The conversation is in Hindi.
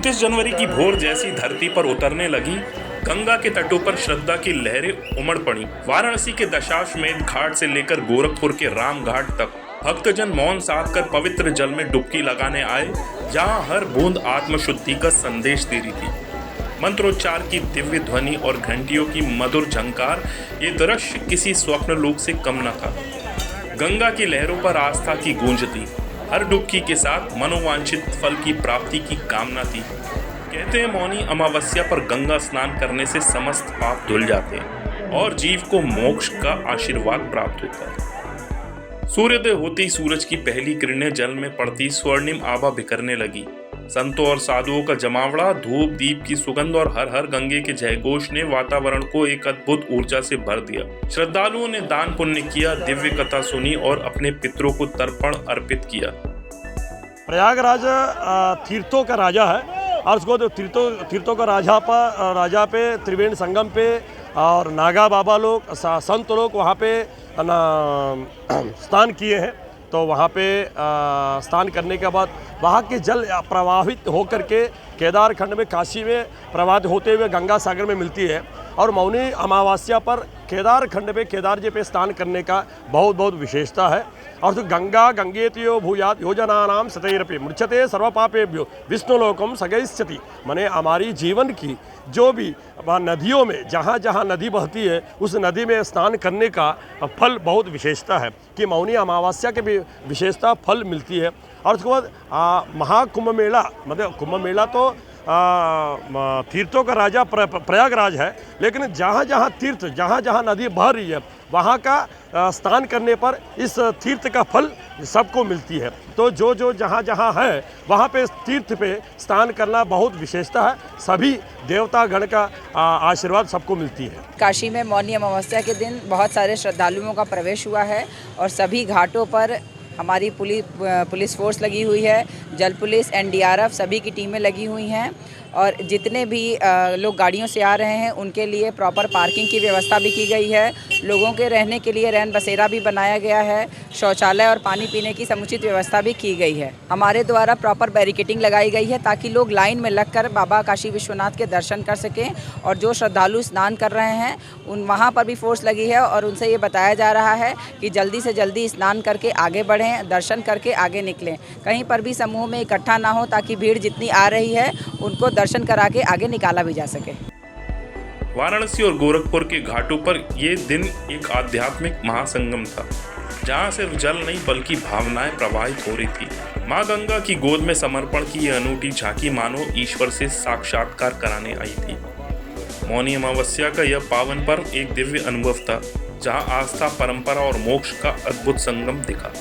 29 जनवरी की भोर जैसी धरती पर उतरने लगी, गंगा के तटों पर श्रद्धा की लहरें उमड़ पड़ी। वाराणसी के दशाश्वमेध घाट से लेकर गोरखपुर के राम घाट तक भक्तजन मौन साध कर पवित्र जल में डुबकी लगाने आए, जहां हर बूंद आत्मशुद्धि का संदेश दे रही थी। मंत्रोच्चार की दिव्य ध्वनि और घंटियों की मधुर झंकार, ये दृश्य किसी स्वप्न लोक से कम न था। गंगा की लहरों पर आस्था की गूंज थी, हर डुबकी के साथ मनोवांछित फल की प्राप्ति की कामना थी। कहते हैं मौनी अमावस्या पर गंगा स्नान करने से समस्त पाप धुल जाते हैं और जीव को मोक्ष का आशीर्वाद प्राप्त होता है। सूर्योदय होते ही सूरज की पहली किरणें जल में पड़ती स्वर्णिम आभा बिखरने लगी। संतों और साधुओं का जमावड़ा, धूप दीप की सुगंध और हर हर गंगे के जयघोष ने वातावरण को एक अद्भुत ऊर्जा से भर दिया। श्रद्धालुओं ने दान पुण्य किया, दिव्य कथा सुनी और अपने पितरों को तर्पण अर्पित किया। प्रयागराज तीर्थों का राजा है और उसको तीर्थों का राजा पे त्रिवेणी संगम पे और नागा बाबा लोग संत लोग वहाँ पे स्नान किए हैं। तो वहाँ पे स्नान करने के बाद वहाँ के जल प्रवाहित होकर के केदार खंड में काशी में प्रवाहित होते हुए गंगा सागर में मिलती है। और मौनी अमावस्या पर केदार खंड में केदार जी पे स्नान करने का बहुत विशेषता है। और तो गंगा गंगेतियो भूयात योजनानाम सतैरपि मुच्यते सर्वपापेभ्यो विष्णुलोकम सगैष्यति। माने हमारी जीवन की जो भी नदियों में जहाँ जहाँ नदी बहती है उस नदी में स्नान करने का फल बहुत विशेषता है कि मौनी अमावस्या के भी विशेषता फल मिलती है। और उसके बाद महाकुंभ मेला, मतलब कुंभ मेला तो तीर्थों का राजा प्रयागराज है, लेकिन जहाँ जहाँ नदी बह रही है वहाँ का स्नान करने पर इस तीर्थ का फल सबको मिलती है। तो जो जहाँ है वहाँ पे तीर्थ पे स्नान करना बहुत विशेषता है। सभी देवतागण का आशीर्वाद सबको मिलती है। काशी में मौनी अमावस्या के दिन बहुत सारे श्रद्धालुओं का प्रवेश हुआ है और सभी घाटों पर हमारी पुलिस फोर्स लगी हुई है, जल पुलिस, एनडीआरएफ सभी की टीमें लगी हुई हैं। और जितने भी लोग गाड़ियों से आ रहे हैं उनके लिए प्रॉपर पार्किंग की व्यवस्था भी की गई है। लोगों के रहने के लिए रैन बसेरा भी बनाया गया है। शौचालय और पानी पीने की समुचित व्यवस्था भी की गई है। हमारे द्वारा प्रॉपर बैरिकेटिंग लगाई गई है ताकि लोग लाइन में लगकर बाबा काशी विश्वनाथ के दर्शन कर सकें। और जो श्रद्धालु स्नान कर रहे हैं वहाँ पर भी फोर्स लगी है और उनसे ये बताया जा रहा है कि जल्दी से जल्दी स्नान करके आगे बढ़ें, दर्शन करके आगे निकलें। कहीं पर भी समूह में इकट्ठा ना हो ताकि भीड़ जितनी आ रही है उनको दर्शन करा के आगे निकाला भी जा सके। वाराणसी और गोरखपुर के घाटों पर ये दिन एक आध्यात्मिक महासंगम था, जहां सिर्फ जल नहीं बल्कि भावनाएं प्रवाहित हो रही थी। मां गंगा की गोद में समर्पण की यह अनूठी झांकी मानो ईश्वर से साक्षात्कार कराने आई थी। मौनी अमावस्या का यह पावन पर्व एक दिव्य अनुभव था, जहां आस्था, परंपरा और मोक्ष का अद्भुत संगम दिखा।